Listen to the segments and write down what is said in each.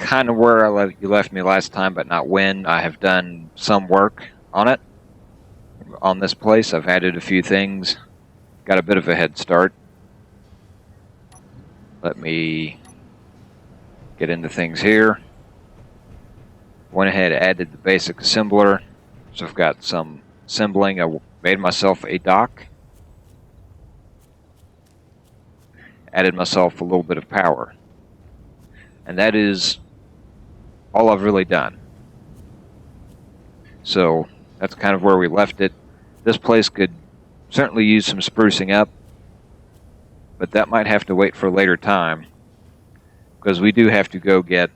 kind of where you left me last time, but not when. I have done some work on it, on this place. I've added a few things. Got a bit of a head start. Let me get into things here. Went ahead and added the basic assembler. So I've got some assembling. I made myself a dock. Added myself a little bit of power. And that is all I've really done. So that's kind of where we left it. This place could certainly use some sprucing up, but that might have to wait for a later time, because we do have to go get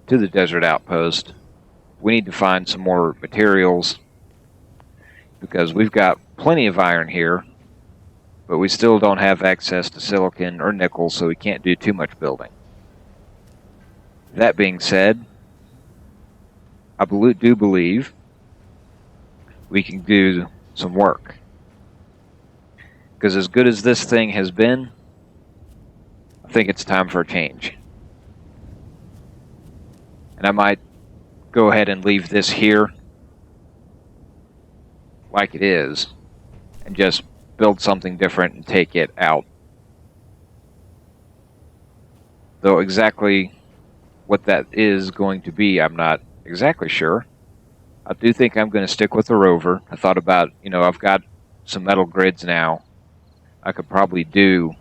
to the desert outpost. We need to find some more materials, because we've got plenty of iron here, but we still don't have access to silicon or nickel, so we can't do too much building. That being said, I do believe we can do some work. Because as good as this thing has been, I think it's time for a change. And I might go ahead and leave this here like it is and just build something different and take it out. Though exactly what that is going to be, I'm not exactly sure. I do think I'm going to stick with the rover. I thought about, I've got some metal grids now. I could probably do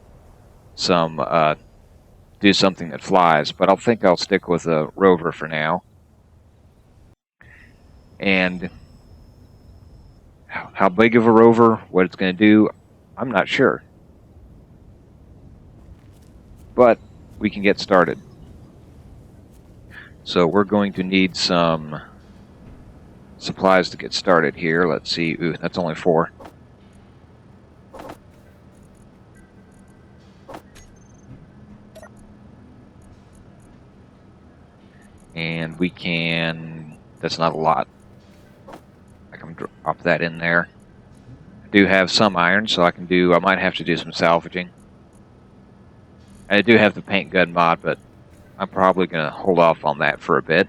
something that flies, but I think I'll stick with a rover for now. And how big of a rover, what it's going to do, I'm not sure. But we can get started. So we're going to need some supplies to get started here. Let's see. Ooh, that's only 4. And we can... That's not a lot. I can drop that in there. I do have some iron, so I might have to do some salvaging. I do have the paint gun mod, but I'm probably going to hold off on that for a bit.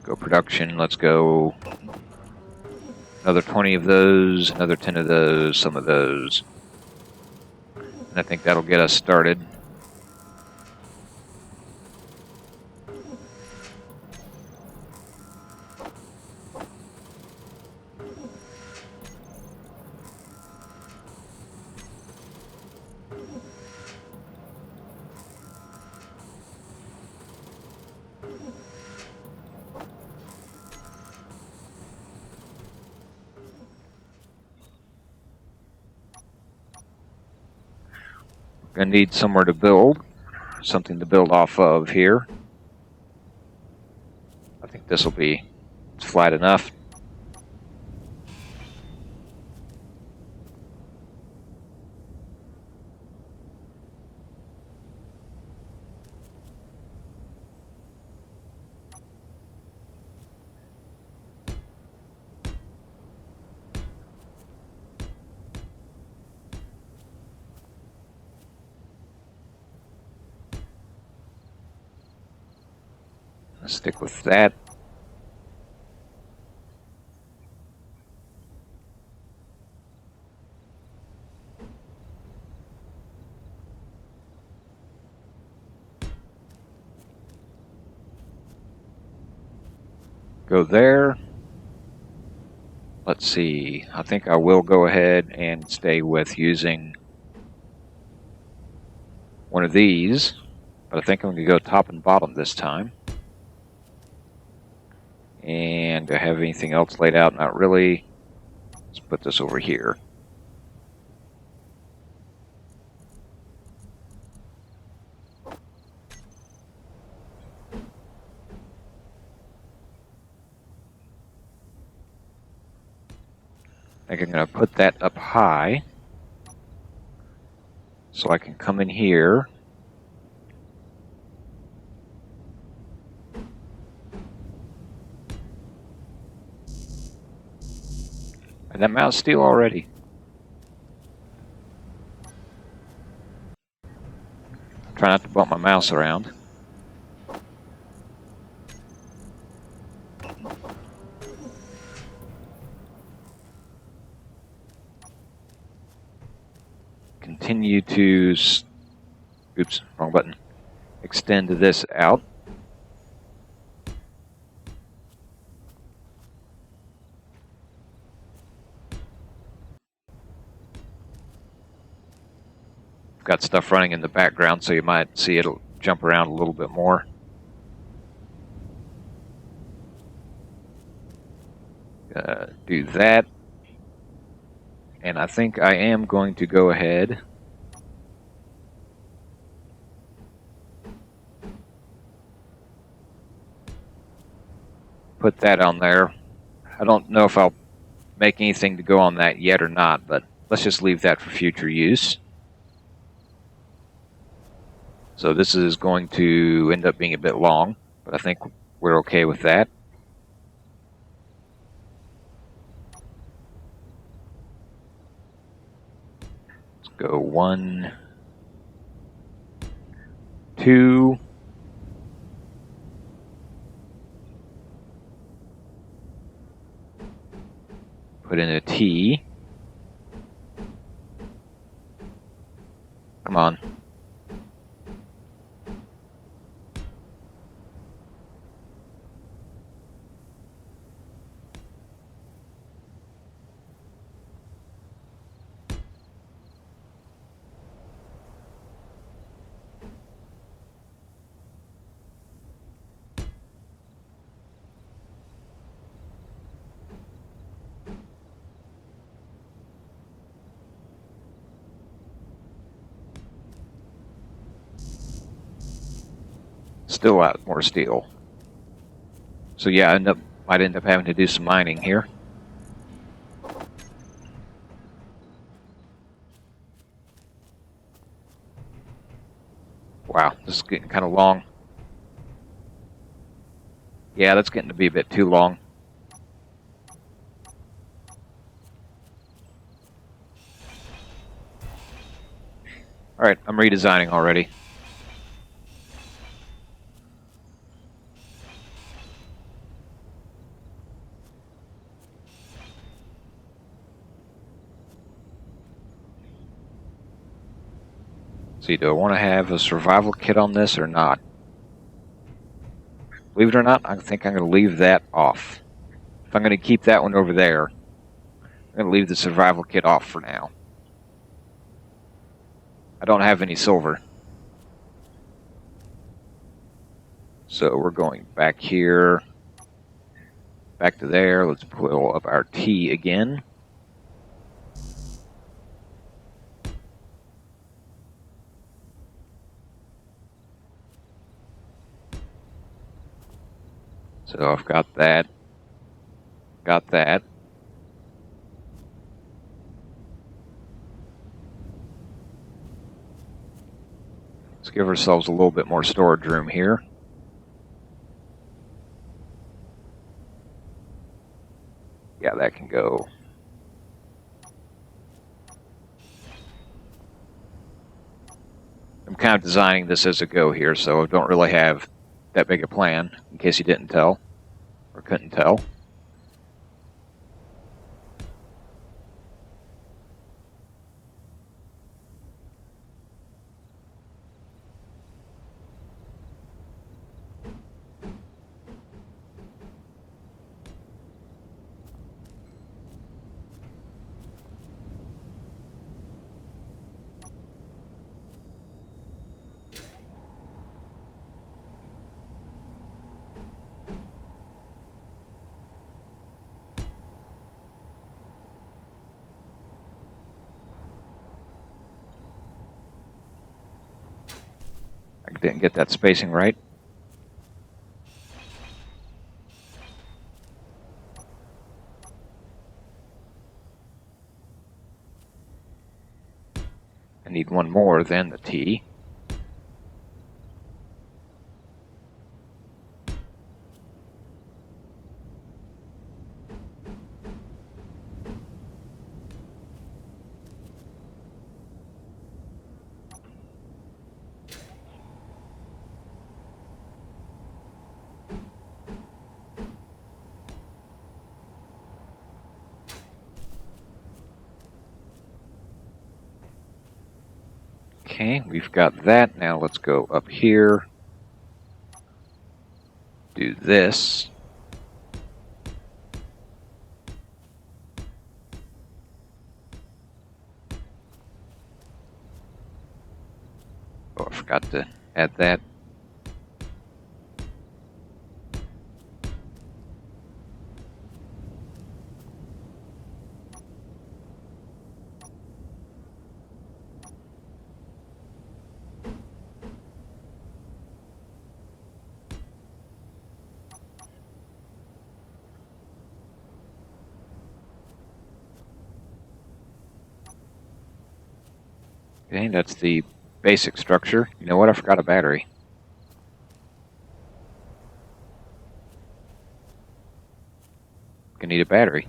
Go production. Let's go another 20 of those, another 10 of those, some of those. And I think that'll get us started. Gonna need somewhere to build, something to build off of here. I think this will be flat enough. Let's stick with that. Go there. Let's see. I think I will go ahead and stay with using one of these, but I think I'm going to go top and bottom this time. And do I have anything else laid out? Not really. Let's put this over here. I think I'm going to put that up high so I can come in here. And that mouse steel already. Try not to bump my mouse around. Continue to, oops, wrong button. Extend this out. Got stuff running in the background, so you might see it'll jump around a little bit more. Do that. And I think I am going to go ahead put that on there. I don't know if I'll make anything to go on that yet or not, but let's just leave that for future use. So this is going to end up being a bit long, but I think we're okay with that. Let's go 1, 2. Put in a T. Come on. Still out more steel. So yeah, might end up having to do some mining here. Wow, this is getting kind of long. Yeah, that's getting to be a bit too long. All right, I'm redesigning already. See, do I want to have a survival kit on this or not? Believe it or not, I think I'm going to leave that off. If I'm going to keep that one over there, I'm going to leave the survival kit off for now. I don't have any silver. So we're going back here, back to there. Let's pull up our T again. So I've got that. Got that. Let's give ourselves a little bit more storage room here. Yeah, that can go. I'm kind of designing this as a go here, so I don't really have that big a plan, in case you didn't tell, or couldn't tell. I didn't get that spacing right. I need one more than the T. Okay, we've got that. Now let's go up here. Do this. Oh, I forgot to add that. Okay, that's the basic structure. You know what? I forgot a battery. Gonna need a battery.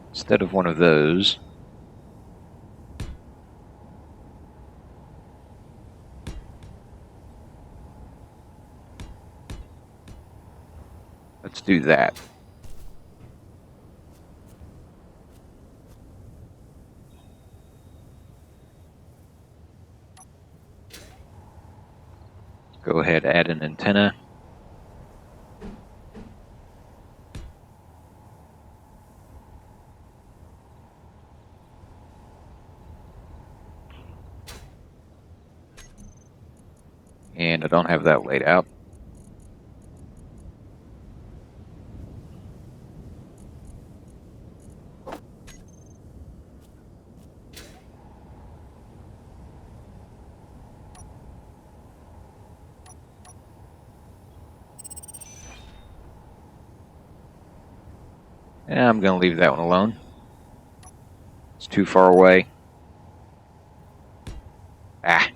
Instead of one of those, let's do that. Go ahead, add an antenna. And I don't have that laid out. And I'm going to leave that one alone. It's too far away. Ah.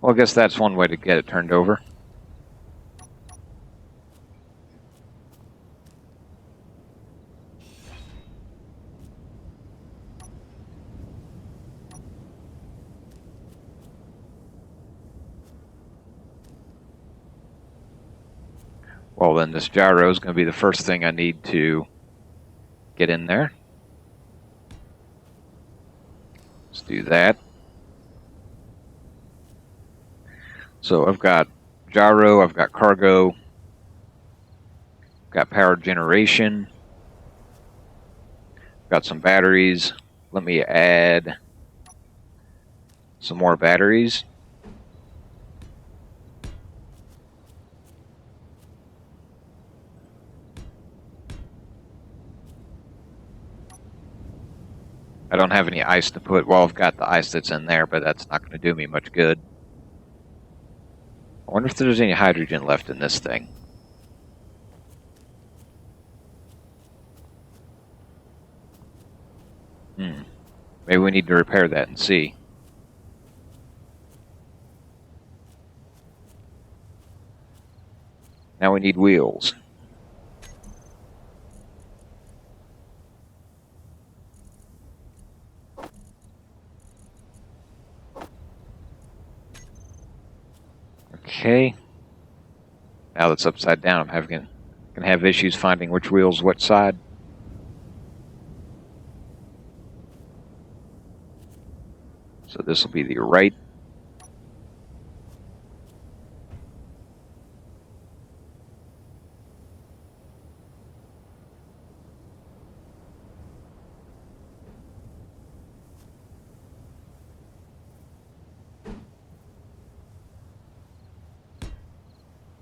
Well, I guess that's one way to get it turned over. Well, then this gyro is going to be the first thing I need to get in there. Let's do that. So I've got gyro, I've got cargo, got power generation, got some batteries. Let me add some more batteries. I don't have any ice to put. Well, I've got the ice that's in there, but that's not going to do me much good. I wonder if there's any hydrogen left in this thing. Maybe we need to repair that and see. Now we need wheels. Okay. Now that's upside down, I'm gonna have issues finding which wheel's what side. So this will be the right.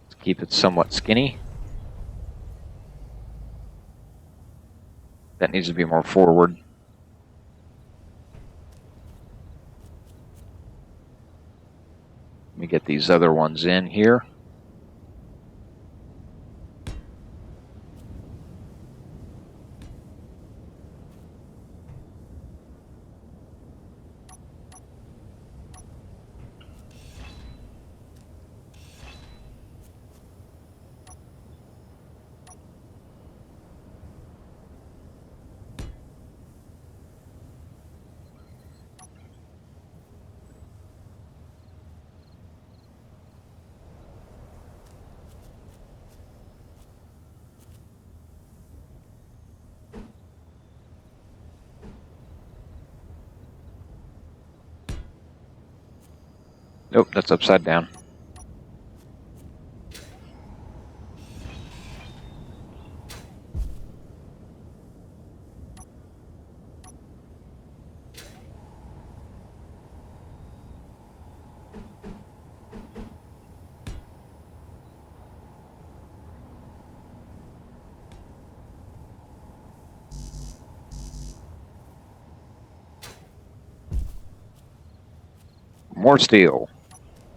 Let's keep it somewhat skinny. That needs to be more forward. Let me get these other ones in here. Nope, that's upside down. More steel.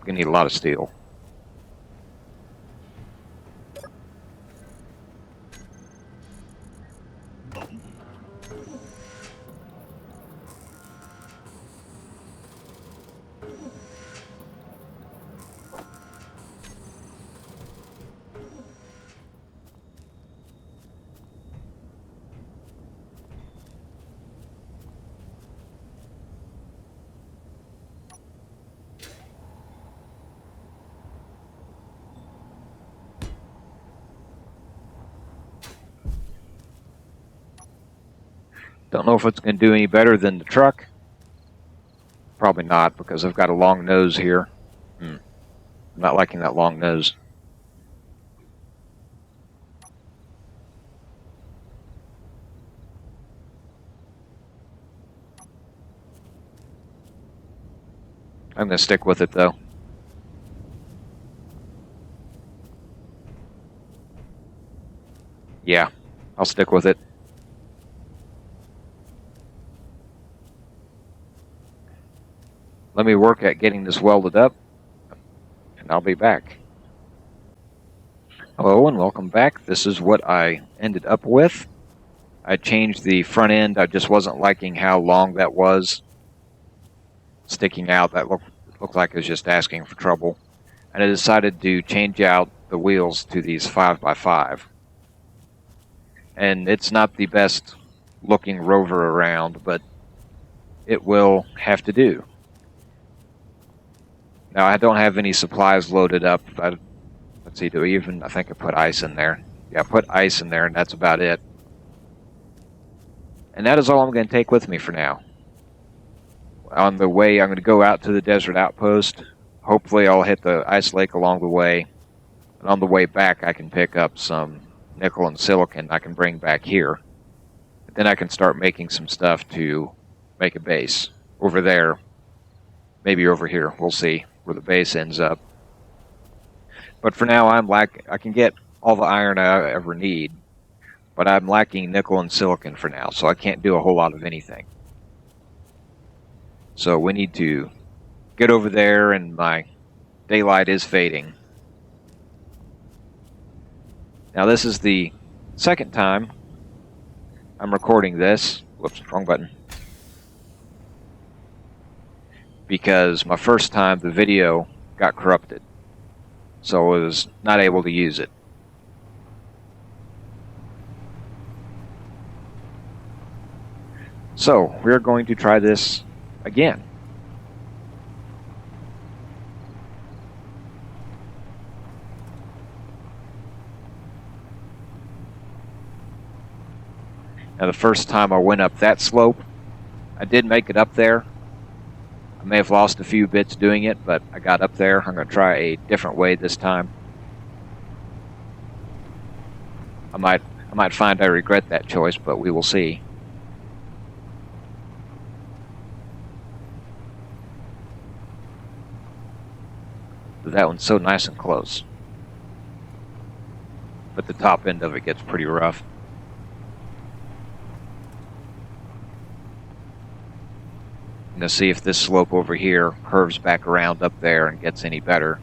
We need a lot of steel. Don't know if it's going to do any better than the truck. Probably not, because I've got a long nose here. I'm not liking that long nose. I'm going to stick with it, though. Yeah, I'll stick with it. Let me work at getting this welded up, and I'll be back. Hello, and welcome back. This is what I ended up with. I changed the front end. I just wasn't liking how long that was sticking out. That looked like it was just asking for trouble. And I decided to change out the wheels to these 5x5. And it's not the best looking rover around, but it will have to do. Now, I don't have any supplies loaded up. Let's see, I think I put ice in there. Yeah, I put ice in there, and that's about it. And that is all I'm going to take with me for now. On the way, I'm going to go out to the desert outpost. Hopefully, I'll hit the ice lake along the way. And on the way back, I can pick up some nickel and silicon I can bring back here. Then I can start making some stuff to make a base. Over there, maybe over here. We'll see where the base ends up. But for now, I can get all the iron I ever need. But I'm lacking nickel and silicon for now, so I can't do a whole lot of anything. So we need to get over there, and my daylight is fading. Now this is the second time I'm recording this. Whoops, wrong button. Because my first time the video got corrupted. So I was not able to use it. So we're going to try this again. Now the first time I went up that slope, I did make it up there. I may have lost a few bits doing it, but I got up there. I'm going to try a different way this time. I might find I regret that choice, but we will see. But that one's so nice and close. But the top end of it gets pretty rough. I'm going to see if this slope over here curves back around up there and gets any better.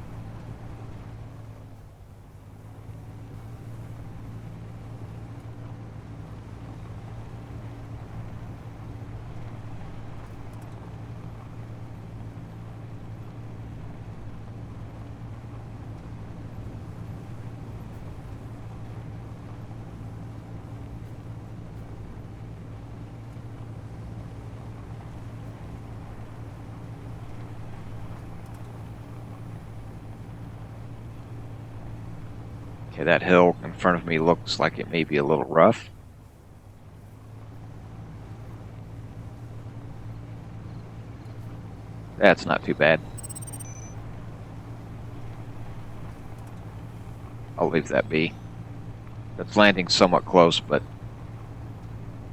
Okay, that hill in front of me looks like it may be a little rough. That's not too bad. I'll leave that be. That's landing somewhat close, but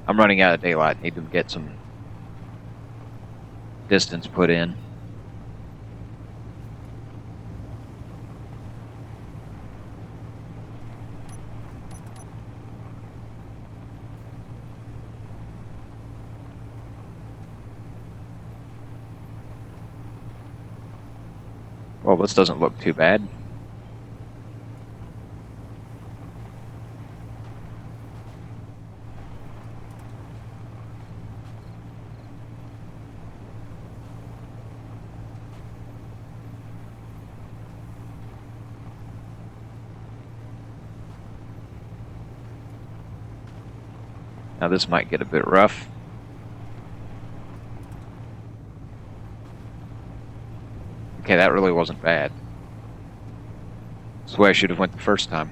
I'm running out of daylight. Need to get some distance put in. Well, this doesn't look too bad. Now this might get a bit rough. Okay, that really wasn't bad. That's the way I should have went the first time.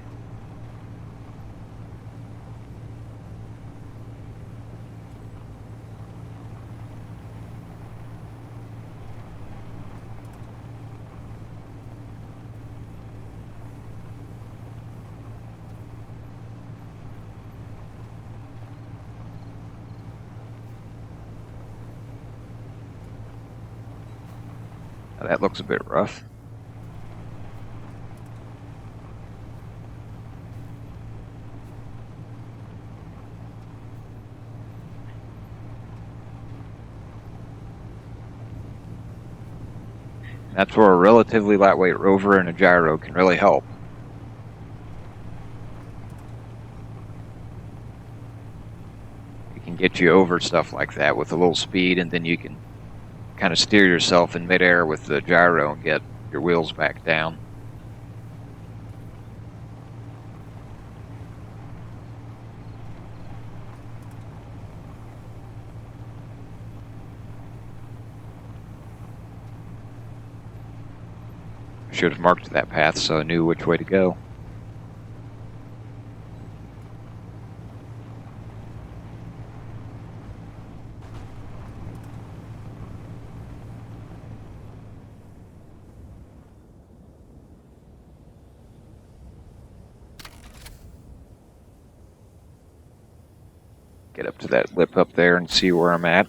Now that looks a bit rough. That's where a relatively lightweight rover and a gyro can really help. It can get you over stuff like that with a little speed, and then you can kind of steer yourself in midair with the gyro and get your wheels back down. I should have marked that path so I knew which way to go. Get up to that lip up there and see where I'm at.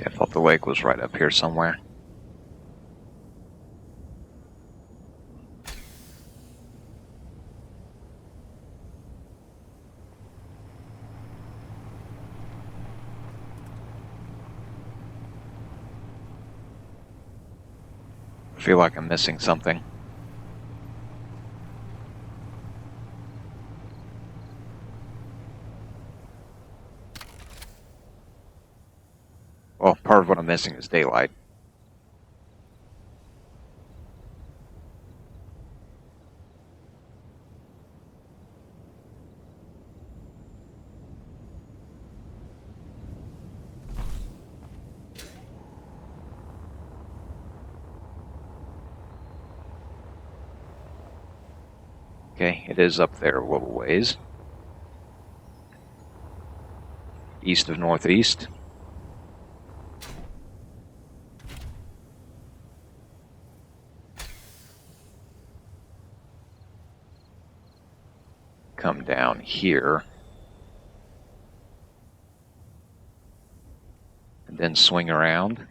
I thought the lake was right up here somewhere. I feel like I'm missing something. Well, part of what I'm missing is daylight. Okay, it is up there a little ways. East of northeast. Come down here. And then swing around.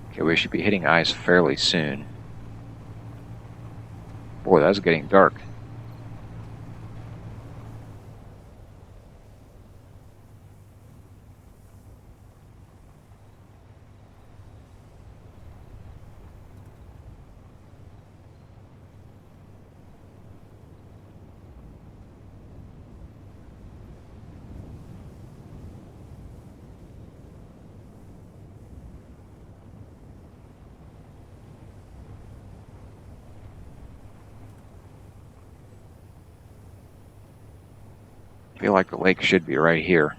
Okay, we should be hitting ice fairly soon. Boy, that's getting dark. I feel like the lake should be right here.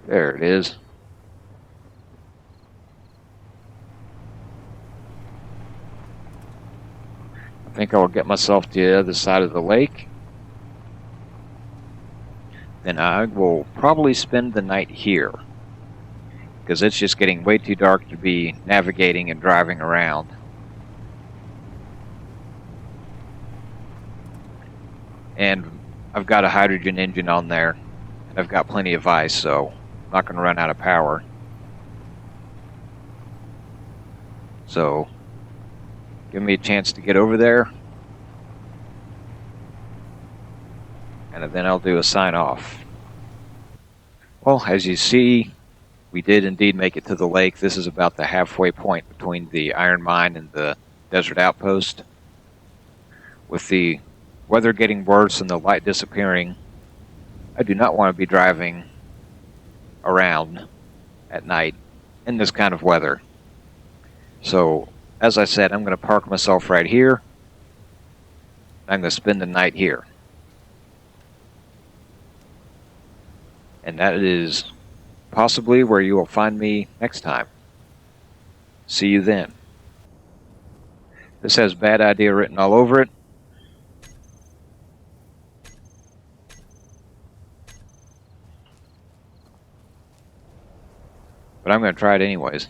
There it is. I think I'll get myself to the other side of the lake. Then I will probably spend the night here, because it's just getting way too dark to be navigating and driving around. And I've got a hydrogen engine on there, and I've got plenty of ice, so I'm not going to run out of power. So, give me a chance to get over there, and then I'll do a sign off. Well, as you see, we did indeed make it to the lake. This is about the halfway point between the iron mine and the desert outpost. With the weather getting worse and the light disappearing, I do not want to be driving around at night in this kind of weather. So, as I said, I'm going to park myself right here. I'm going to spend the night here. And that is possibly where you will find me next time. See you then. This has bad idea written all over it. But I'm going to try it anyways.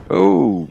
Oh,